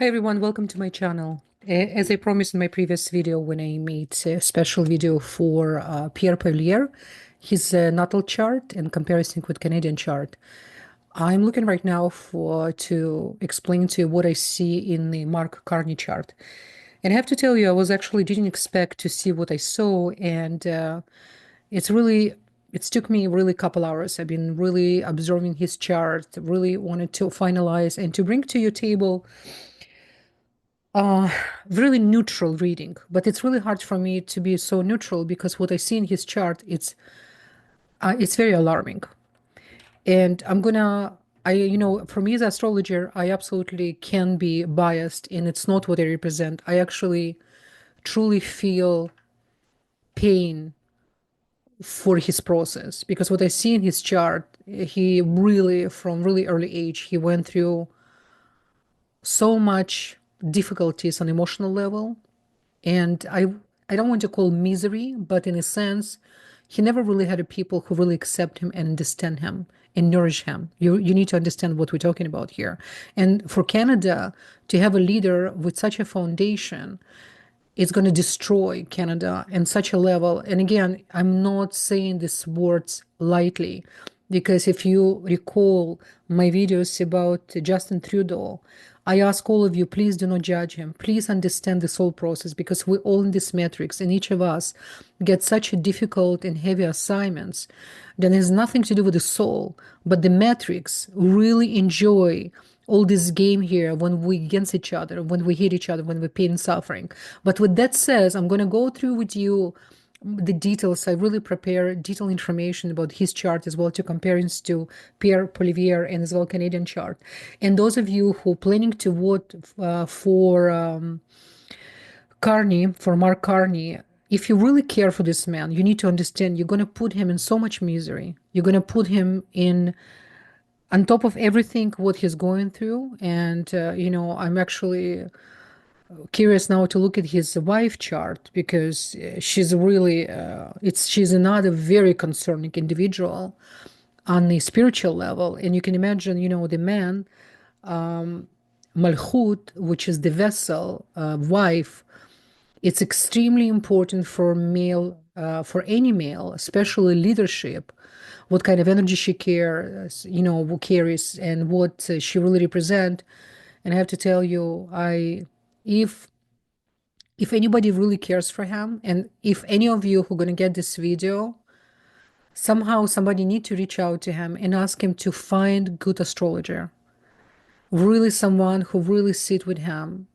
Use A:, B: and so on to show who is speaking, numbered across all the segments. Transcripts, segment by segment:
A: Hi everyone, welcome to my channel. As I promised in my previous video when I made a special video for Pierre Poilievre, his natal chart and comparison with Canadian chart, I'm looking right now to explain to you what I see in the Mark Carney chart. And I have to tell you, I was actually didn't expect to see what I saw, and it took me really a couple hours. I've been really observing his chart, really wanted to finalize and to bring to your table uh really neutral reading, but it's really hard for me to be so neutral because what I see in his chart, it's very alarming. And for me as an astrologer, I absolutely can be biased, and it's not what I represent. I actually truly feel pain for his process, because what I see in his chart, he really, from really early age, he went through so much difficulties on emotional level. And I don't want to call misery, but in a sense, he never really had a people who really accept him and understand him and nourish him. You need to understand what we're talking about here. And for Canada to have a leader with such a foundation, it's going to destroy Canada in such a level. And again, I'm not saying these words lightly, because if you recall my videos about Justin Trudeau, I ask all of you, please do not judge him. Please understand this whole process, because we're all in this matrix, and each of us get such a difficult and heavy assignments that has nothing to do with the soul, but the matrix really enjoy all this game here when we against each other, when we hate each other, when we pain and suffering. But with that says, I'm going to go through with you the details. I really prepare detailed information about his chart as well, to comparisons to Pierre Poilievre and as well Canadian chart. And those of you who planning to vote for Carney, for Mark Carney, if you really care for this man, you need to understand you're going to put him in so much misery. You're going to put him in on top of everything what he's going through. And I'm actually curious now to look at his wife chart, because she's another very concerning individual on the spiritual level. And you can imagine, the man, Malchut, which is the vessel, wife. It's extremely important for for any male, especially leadership, what kind of energy she carries, and what she really represent. And I have to tell you, if anybody really cares for him, and if any of you who are going to get this video, somehow somebody need to reach out to him and ask him to find good astrologer, really someone who really sit with him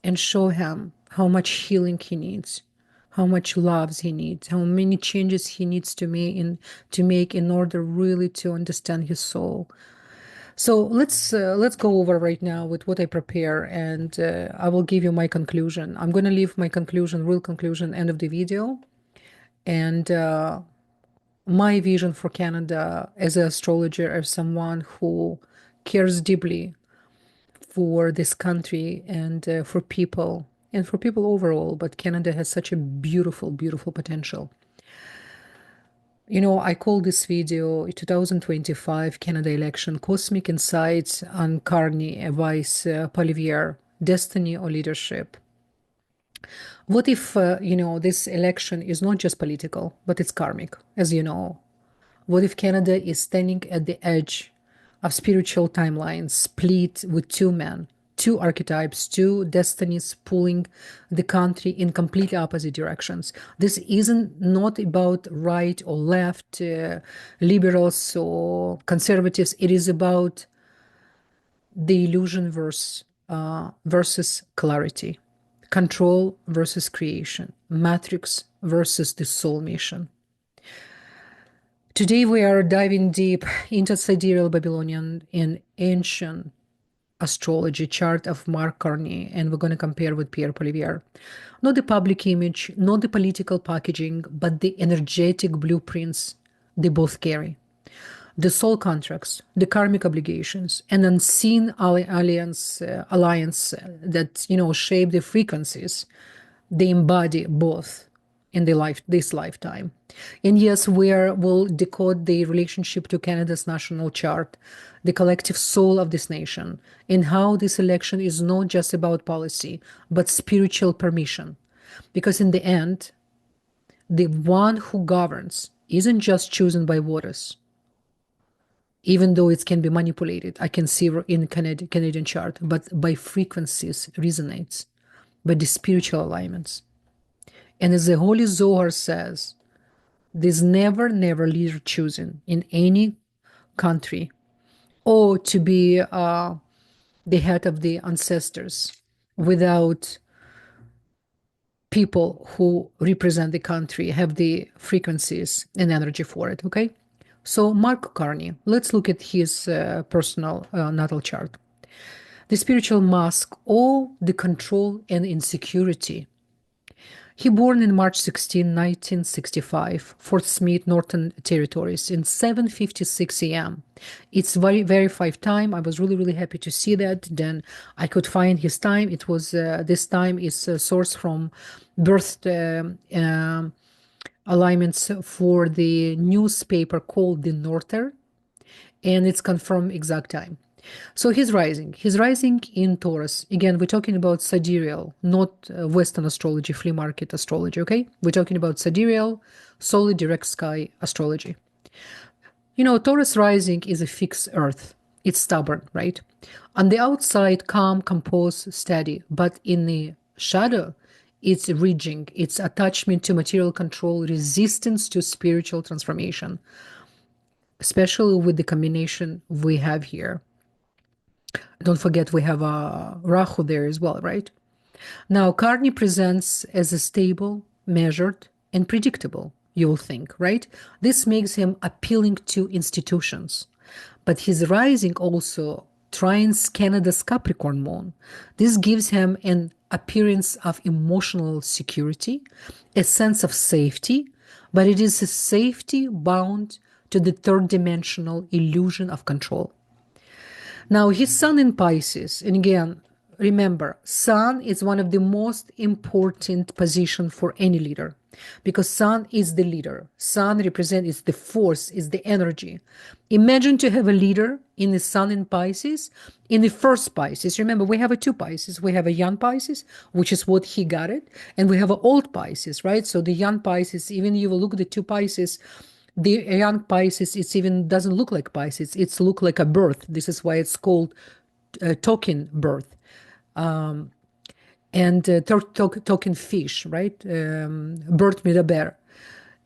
A: and show him how much healing he needs, how much loves he needs, how many changes he needs to make in order really to understand his soul. So let's go over right now with what I prepare, and I will give you my conclusion. I'm going to leave my conclusion, real conclusion, end of the video, and my vision for Canada as an astrologer, as someone who cares deeply for this country and for people overall. But Canada has such a beautiful, beautiful potential. I call this video 2025 Canada election cosmic insights on Carney vice Poilievre, destiny or leadership. What if this election is not just political, but it's karmic, as you know? What if Canada is standing at the edge of spiritual timelines, split with two men, two archetypes, two destinies pulling the country in completely opposite directions? This isn't not about right or left, liberals or conservatives. It is about the illusion versus clarity, control versus creation, matrix versus the soul mission. Today we are diving deep into Sidereal Babylonian and ancient astrology chart of Mark Carney, and we're going to compare with Pierre Poilievre. Not the public image, not the political packaging, but the energetic blueprints they both carry. The soul contracts, the karmic obligations, an unseen alliance that shape the frequencies they embody both in this lifetime. And yes, we'll decode the relationship to Canada's national chart, the collective soul of this nation, and how this election is not just about policy, but spiritual permission. Because in the end, the one who governs isn't just chosen by voters, even though it can be manipulated. I can see in Canadian chart, but by frequencies resonates, by the spiritual alignments. And as the Holy Zohar says, there's never leader chosen in any country or to be the head of the ancestors without people who represent the country, have the frequencies and energy for it, okay? So Mark Carney, let's look at his personal natal chart. The spiritual mask, all the control and insecurity. He born in March 16, 1965, Fort Smith, Northern Territories, in 7:56 a.m. It's very verified time. I was really happy to see that. Then I could find his time. It was this time is sourced from birth alignments for the newspaper called The Norther, and it's confirmed exact time. So he's rising. He's rising in Taurus. Again, we're talking about Sidereal, not Western astrology, flea market astrology, okay? We're talking about Sidereal, solid direct sky astrology. You know, Taurus rising is a fixed earth. It's stubborn, right? On the outside, calm, composed, steady. But in the shadow, it's ridging, it's attachment to material control, resistance to spiritual transformation, especially with the combination we have here. Don't forget we have a Rahu there as well, right? Now, Carney presents as a stable, measured, and predictable, you will think, right? This makes him appealing to institutions. But his rising also trines Canada's Capricorn moon. This gives him an appearance of emotional security, a sense of safety, but it is a safety bound to the third dimensional illusion of control. Now, his sun in Pisces, and again, remember, sun is one of the most important positions for any leader because sun is the leader. Sun represents the force, is the energy. Imagine to have a leader in the sun in Pisces, in the first Pisces. Remember, we have a two Pisces. We have a young Pisces, which is what he got it, and we have an old Pisces, right? So the young Pisces, even you will look at the two Pisces, the young Pisces, it even doesn't look like Pisces. It's look like a birth. This is why it's called token birth. And token fish, right? Birth midaber.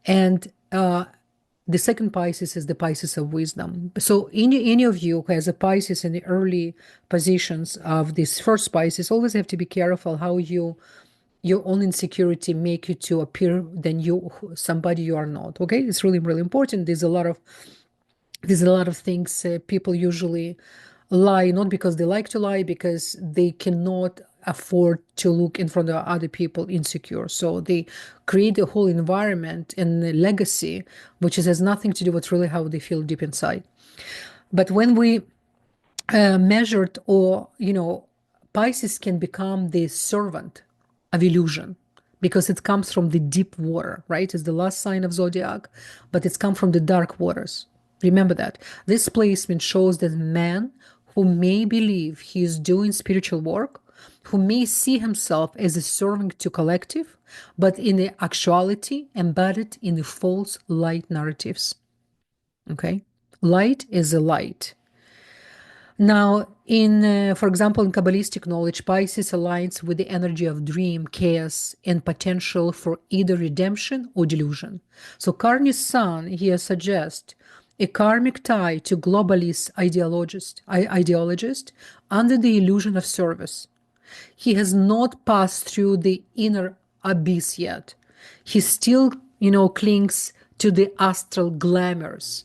A: And the second Pisces is the Pisces of wisdom. So any of you who has a Pisces in the early positions of this first Pisces, always have to be careful how your own insecurity make you to appear than somebody you are not. Okay, it's really important. There's a lot of things people usually lie, not because they like to lie, because they cannot afford to look in front of other people insecure. So they create a whole environment and a legacy, which has nothing to do with really how they feel deep inside. But when we measured, or Pisces can become the servant of illusion because it comes from the deep water, right? It's the last sign of zodiac, but it's come from the dark waters. Remember that. This placement shows that man who may believe he is doing spiritual work, who may see himself as a servant to collective, but in the actuality embedded in the false light narratives. Okay? Light is a light. Now, for example, in Kabbalistic knowledge, Pisces aligns with the energy of dream, chaos, and potential for either redemption or delusion. So Carney's sun here suggests a karmic tie to globalist ideologist under the illusion of service. He has not passed through the inner abyss yet. He still, clings to the astral glamours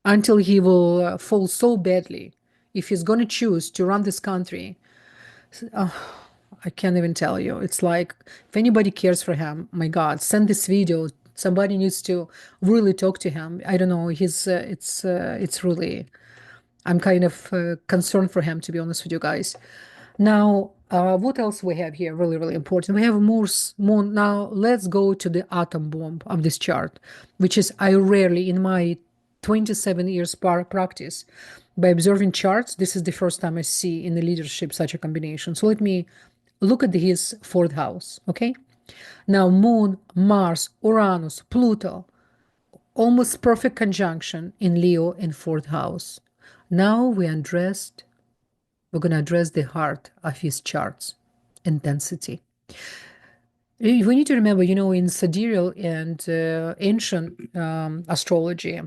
A: until he will fall so badly. If he's going to choose to run this country, I can't even tell you. It's like, if anybody cares for him, my God, send this video. Somebody needs to really talk to him. I don't know. It's really, I'm kind of concerned for him, to be honest with you guys. Now, what else we have here? Really, really important. We have moon. Now, let's go to the atom bomb of this chart, which is I rarely, in my 27 years practice, by observing charts, this is the first time I see in the leadership such a combination. So let me look at his fourth house, okay? Now, Moon, Mars, Uranus, Pluto, almost perfect conjunction in Leo in fourth house. Now we're going to address the heart of his charts, intensity. We need to remember, in sidereal and ancient astrology,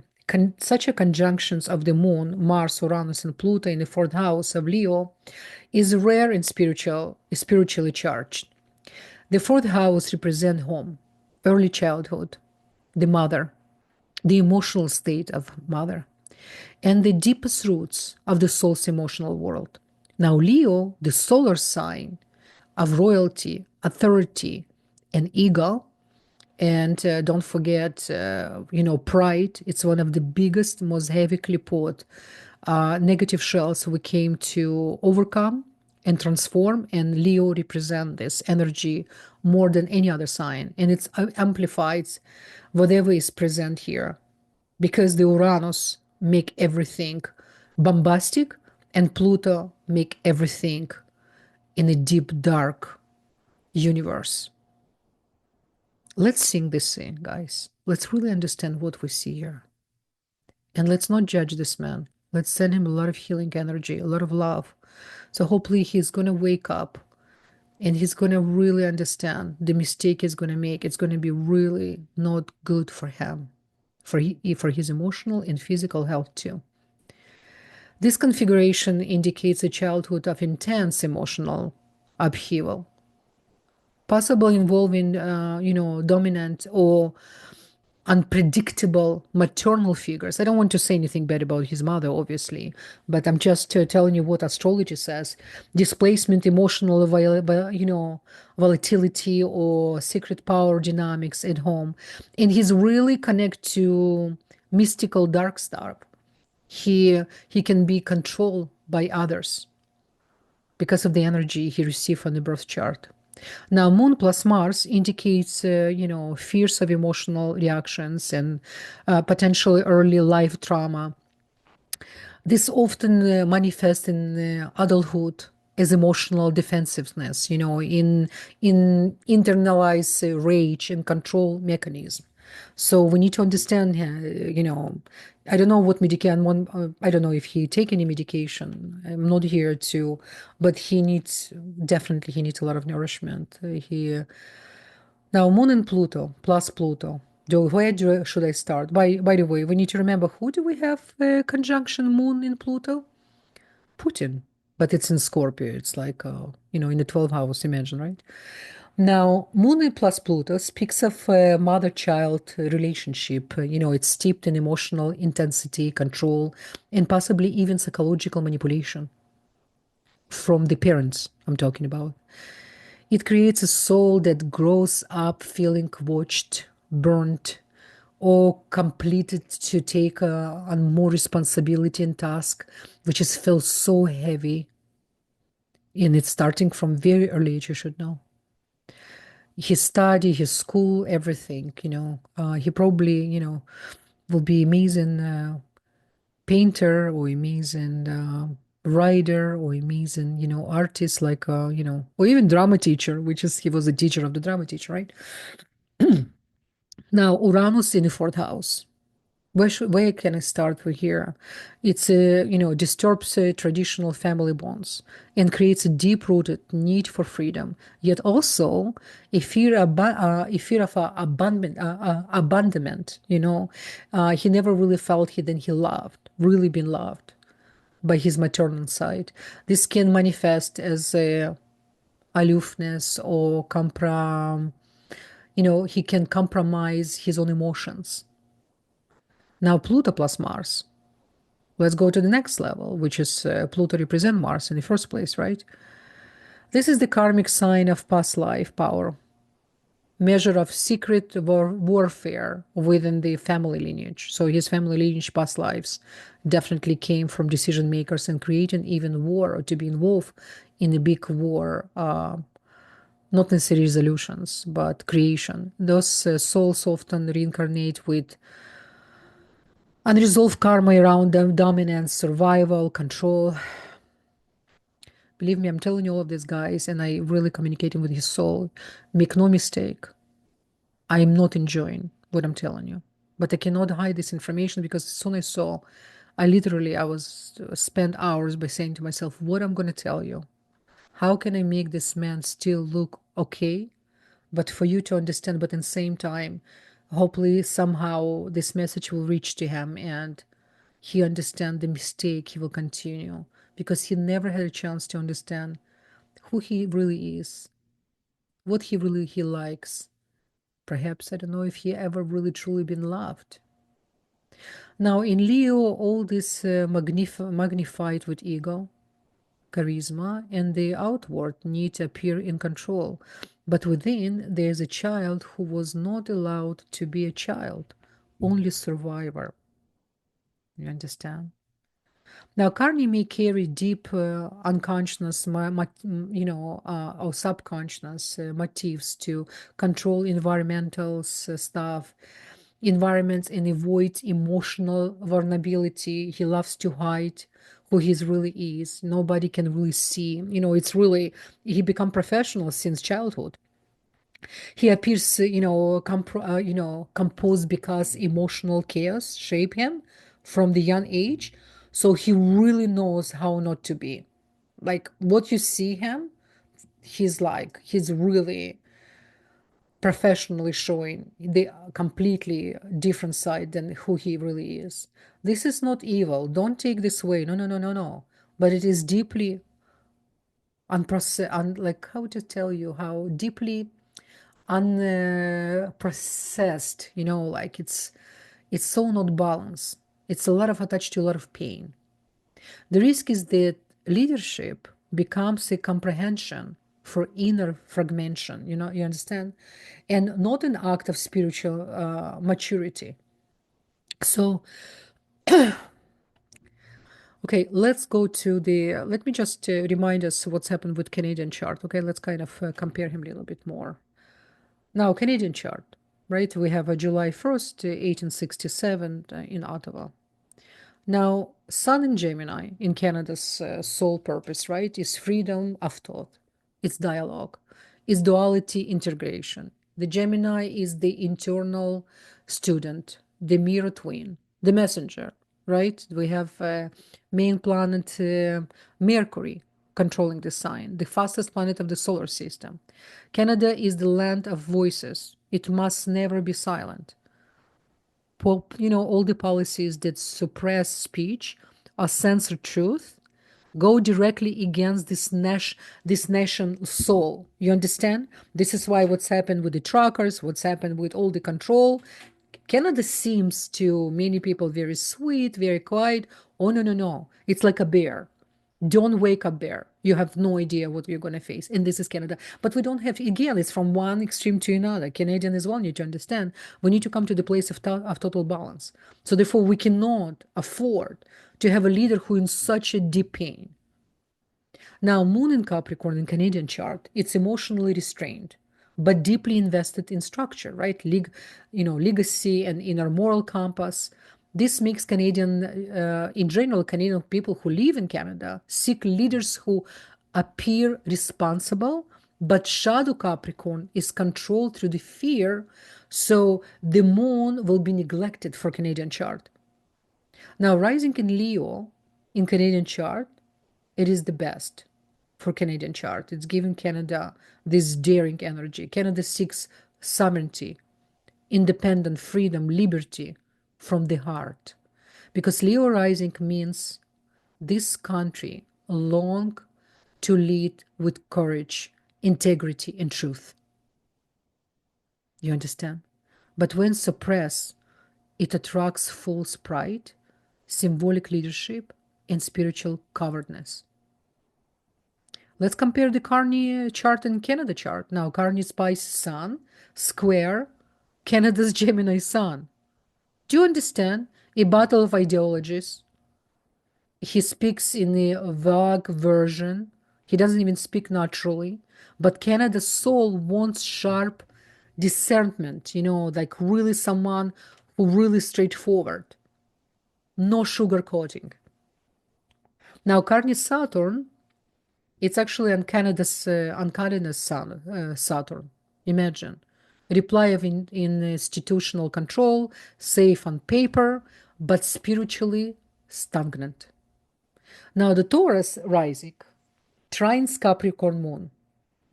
A: such a conjunctions of the moon, Mars, Uranus, and Pluto in the fourth house of Leo is rare and spiritually charged. The fourth house represents home, early childhood, the mother, the emotional state of mother, and the deepest roots of the soul's emotional world. Now, Leo, the solar sign of royalty, authority, and ego, and don't forget, pride. It's one of the biggest, most heavy clipboard negative shells we came to overcome and transform. And Leo represent this energy more than any other sign, and it's amplifies whatever is present here, because the Uranus make everything bombastic, and Pluto make everything in a deep, dark universe. Let's sing this in, guys. Let's really understand what we see here. And let's not judge this man. Let's send him a lot of healing energy, a lot of love. So hopefully he's going to wake up and he's going to really understand the mistake he's going to make. It's going to be really not good for him, for his emotional and physical health too. This configuration indicates a childhood of intense emotional upheaval, possibly involving, dominant or unpredictable maternal figures. I don't want to say anything bad about his mother, obviously, but I'm just telling you what astrology says. Displacement, emotional, volatility or secret power dynamics at home. And he's really connected to mystical dark star. He can be controlled by others because of the energy he received from the birth chart. Now, Moon plus Mars indicates, fears of emotional reactions and potentially early life trauma. This often manifests in adulthood as emotional defensiveness, in internalized rage and control mechanism. So we need to understand, I don't know what medication, I don't know if he take any medication. I'm not here to, but definitely he needs a lot of nourishment. Now Moon and Pluto, plus Pluto. Should I start? By the way, we need to remember, who do we have conjunction Moon in Pluto? Putin, but it's in Scorpio. It's like, in the 12th house, imagine, right? Now, Moon plus Pluto speaks of a mother-child relationship. It's steeped in emotional intensity, control, and possibly even psychological manipulation from the parents I'm talking about. It creates a soul that grows up feeling watched, burnt, or completed to take on more responsibility and task, which is feels so heavy. And it's starting from very early age, you should know. His study, his school, everything, he probably, will be amazing painter or amazing writer or amazing, artist, like, or even drama teacher, he was a teacher of the drama teacher, right? Now, Uranus in the fourth house. Where can I start with here? It's disturbs traditional family bonds and creates a deep-rooted need for freedom, yet also a fear of abandonment. He never really felt he loved, really been loved by his maternal side. This can manifest as aloofness or he can compromise his own emotions. Now, Pluto plus Mars. Let's go to the next level, which is Pluto represent Mars in the first place, right? This is the karmic sign of past life power. measure of secret warfare within the family lineage. So his family lineage past lives definitely came from decision makers and creating even war, or to be involved in a big war, not necessarily resolutions, but creation. Those souls often reincarnate with unresolved karma around them, dominance, survival, control. Believe me, I'm telling you all of this, guys, and I really communicating with his soul. Make no mistake, I am not enjoying what I'm telling you, but I cannot hide this information, because as soon as I saw, I was spent hours by saying to myself, what I'm going to tell you. How can I make this man still look okay, but for you to understand, but at the same time, hopefully somehow this message will reach to him and he understand the mistake he will continue, because he never had a chance to understand who he really is, what he likes. Perhaps I don't know if he ever really truly been loved. Now in Leo, all this magnified with ego, charisma, and the outward need to appear in control. But within, there's a child who was not allowed to be a child, only survivor. You understand? Now, Carney may carry deep unconscious, or subconscious motives to control environmental stuff, environments, and avoid emotional vulnerability. He loves to hide who he really is. Nobody can really see. It's really, he become professional since childhood. He appears, composed because emotional chaos shape him from the young age. So he really knows how not to be. Like what you see him, he's really professionally showing the completely different side than who he really is. This is not evil. Don't take this way. No, no, no, no, no. But it is deeply like how to tell you, how deeply unprocessed, like it's so not balanced. It's a lot of attached to a lot of pain. The risk is that leadership becomes a comprehension for inner fragmentation, you understand, and not an act of spiritual maturity. So okay, let's go to let me just remind us what's happened with Canadian chart. Okay, let's kind of compare him a little bit more. Now, Canadian chart, right? We have a July 1st, 1867 in Ottawa. Now, Sun in Gemini in Canada's sole purpose, right, is freedom of thought, it's dialogue, it's duality integration. The Gemini is the internal student, the mirror twin, the messenger, right? We have main planet Mercury controlling the sign, the fastest planet of the solar system. Canada is the land of voices. It must never be silent. All the policies that suppress speech or censor truth go directly against this nation soul. You understand? This is why what's happened with the truckers, what's happened with all the control. Canada seems to many people very sweet, very quiet. Oh, no, no, no. It's like a bear. Don't wake up there. You have no idea what you're going to face. And this is Canada. But we don't have, again, it's from one extreme to another. Canadian as well need to understand. We need to come to the place of total balance. So therefore, we cannot afford to have a leader who is in such a deep pain. Now, Moon in Capricorn in Canadian chart, it's emotionally restrained, but deeply invested in structure, right? Legacy and inner moral compass. This makes in general, Canadian people who live in Canada seek leaders who appear responsible, but shadow Capricorn is controlled through the fear, so the moon will be neglected for Canadian chart. Now, rising in Leo in Canadian chart, it is the best for Canadian chart. It's giving Canada this daring energy. Canada seeks sovereignty, independent freedom, liberty from the heart. Because Leo rising means this country long to lead with courage, integrity, and truth. You understand? But when suppressed, it attracts false pride, symbolic leadership, and spiritual cowardness. Let's compare the Carney chart and Canada chart. Now, Carney's Pisces Sun, square, Canada's Gemini Sun. Do you understand? A battle of ideologies. He speaks in a vague version. He doesn't even speak naturally. But Canada's soul wants sharp discernment, like really someone who really straightforward. No sugarcoating. Now, Carney Saturn, it's actually on Canada's Saturn. Imagine. Reply of institutional control, safe on paper, but spiritually stagnant. Now, the Taurus rising trines Capricorn moon.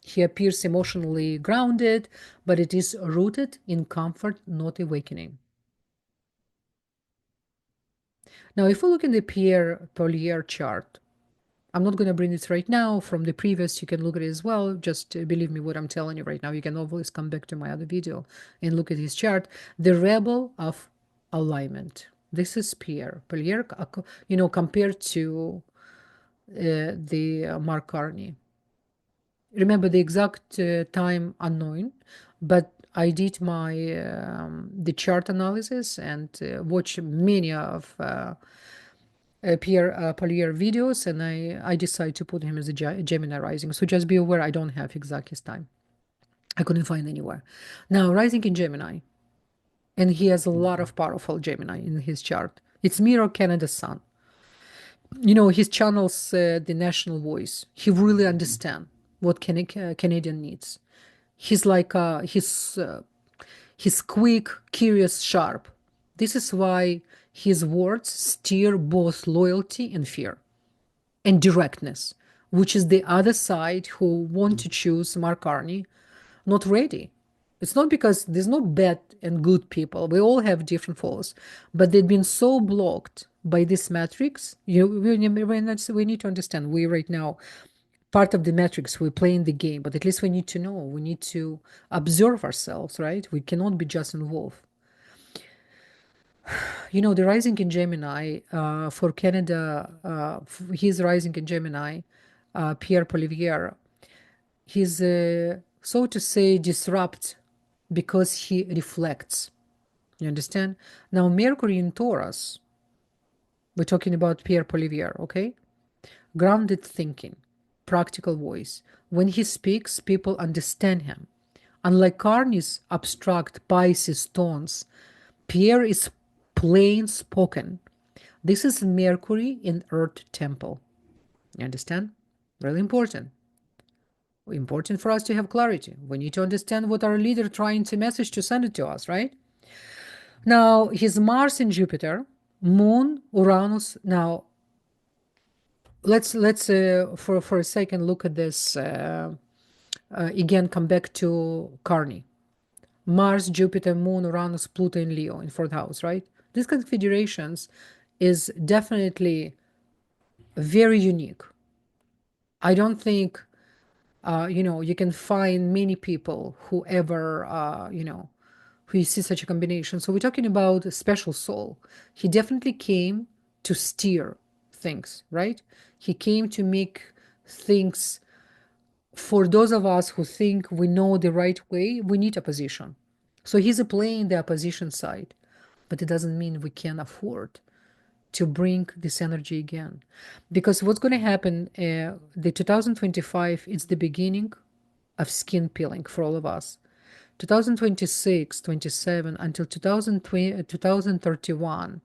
A: He appears emotionally grounded, but it is rooted in comfort, not awakening. Now, if we look in the Pierre Poilievre chart, I'm not going to bring this right now. From the previous, you can look at it as well. Just believe me what I'm telling you right now. You can always come back to my other video and look at his chart. The rebel of alignment. This is Pierre Poilievre, compared to the Mark Carney. Remember the exact time unknown, but I did my the chart analysis and watched many of Pierre Poilievre videos, and I decided to put him as a Gemini rising. So just be aware, I don't have exact his time. I couldn't find anywhere. Now, rising in Gemini, and he has a lot of powerful Gemini in his chart. It's mirror Canada Sun. His channels the national voice. He really understands what Canadian needs. He's like he's quick, curious, sharp. This is why his words steer both loyalty and fear and directness, which is the other side who want to choose Mark Carney, not ready. It's not because there's no bad and good people. We all have different flaws, but they've been so blocked by this matrix. We need to understand. We right now part of the matrix. We're playing the game, but at least we need to know. We need to observe ourselves, right? We cannot be just involved. The rising in Gemini for Canada, he's rising in Gemini, Pierre Poilievre. He's, so to say, disrupt because he reflects. You understand? Now, Mercury in Taurus, we're talking about Pierre Poilievre, okay? Grounded thinking, practical voice. When he speaks, people understand him. Unlike Carney's abstract Pisces tones, Pierre is plain spoken. This is Mercury in Earth temple. You understand? Really important. Important for us to have clarity. We need to understand what our leader trying to message to send it to us, right? Now, his Mars in Jupiter, Moon, Uranus. Now, let's for a second look at this again. Come back to Carney. Mars, Jupiter, Moon, Uranus, Pluto, and Leo in fourth house, right? These configurations is definitely very unique. I don't think, you can find many people who ever, who you see such a combination. So we're talking about a special soul. He definitely came to steer things, right? He came to make things, for those of us who think we know the right way, we need opposition. So he's playing the opposition side, but it doesn't mean we can afford to bring this energy again. Because what's going to happen, the 2025, it's the beginning of skin peeling for all of us. 2026, 27, until 2020, 2031,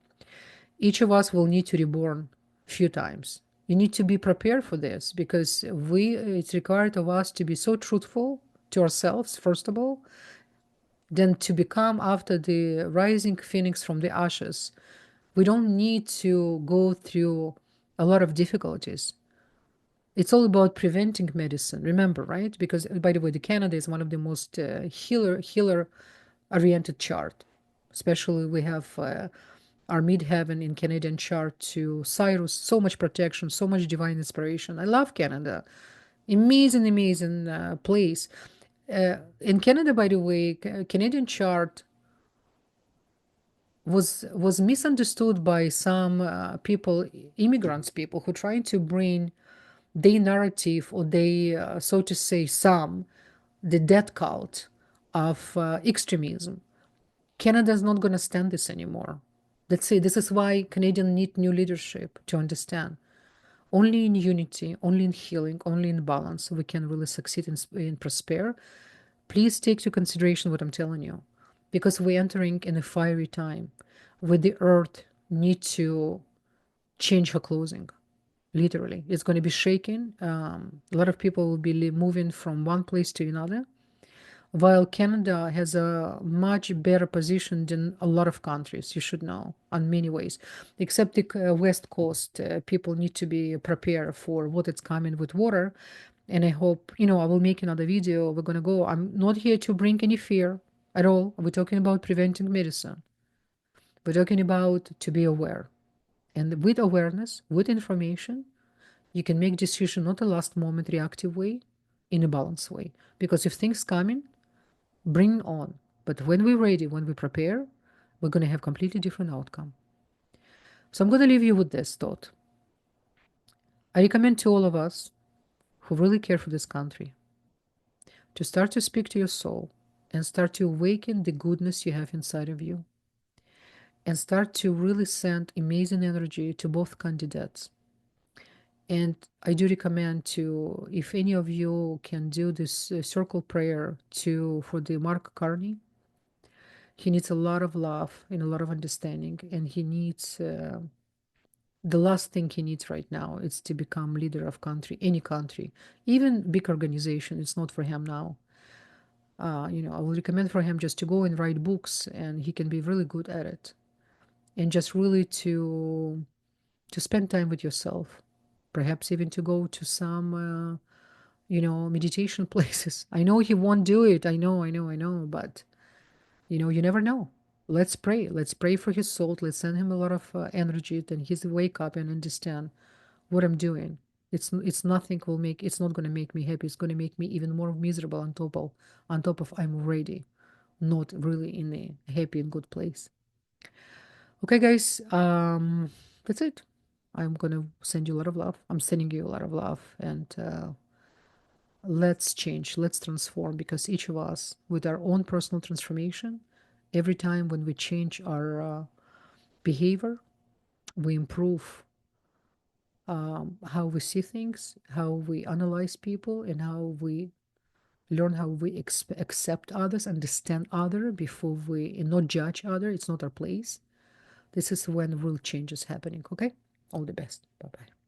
A: each of us will need to reborn a few times. You need to be prepared for this because it's required of us to be so truthful to ourselves, first of all, then to become, after the rising phoenix from the ashes, we don't need to go through a lot of difficulties. It's all about preventing medicine, remember, right? Because, by the way, the Canada is one of the most healer-oriented chart. Especially we have our midheaven in Canadian chart to Cyrus, so much protection, so much divine inspiration. I love Canada. Amazing place. In Canada, by the way, Canadian chart was misunderstood by some people, immigrants, people who trying to bring their narrative, or they, so to say, the death cult of extremism. Canada is not going to stand this anymore. Let's say this is why Canadians need new leadership to understand. Only in unity, only in healing, only in balance, we can really succeed in prosper. Please take into consideration what I'm telling you, because we're entering in a fiery time where the earth need to change her clothing. Literally, it's going to be shaking. A lot of people will be moving from one place to another, while Canada has a much better position than a lot of countries, you should know, in many ways. Except the West Coast, people need to be prepared for what is coming with water. And I hope, I will make another video. We're going to go. I'm not here to bring any fear at all. We're talking about preventing medicine. We're talking about to be aware. And with awareness, with information, you can make decision not a last moment reactive way, in a balanced way. Because if things coming, bring on. But when we're ready, when we prepare, we're going to have completely different outcome. So I'm going to leave you with this thought. I recommend to all of us who really care for this country to start to speak to your soul and start to awaken the goodness you have inside of you, and start to really send amazing energy to both candidates. And I do recommend to, if any of you can do this circle prayer for the Mark Carney. He needs a lot of love and a lot of understanding, and he needs the last thing he needs right now is to become leader of country, any country, even big organization. It's not for him now. I will recommend for him just to go and write books, and he can be really good at it. And just really to spend time with yourself, perhaps even to go to some meditation places. I know he won't do it. I know, but you never know. Let's pray. Let's pray for his soul. Let's send him a lot of energy. Then he's wake up and understand what I'm doing. It's nothing will make. It's not going to make me happy. It's going to make me even more miserable on top of I'm already not really in a happy and good place. Okay, guys. That's it. I'm gonna send you a lot of love. I'm sending you a lot of love, and let's change. Let's transform, because each of us, with our own personal transformation, every time when we change our behavior, we improve how we see things, how we analyze people, and how we learn how we accept others, understand other before we and not judge other. It's not our place. This is when real change is happening. Okay, all the best. Bye bye.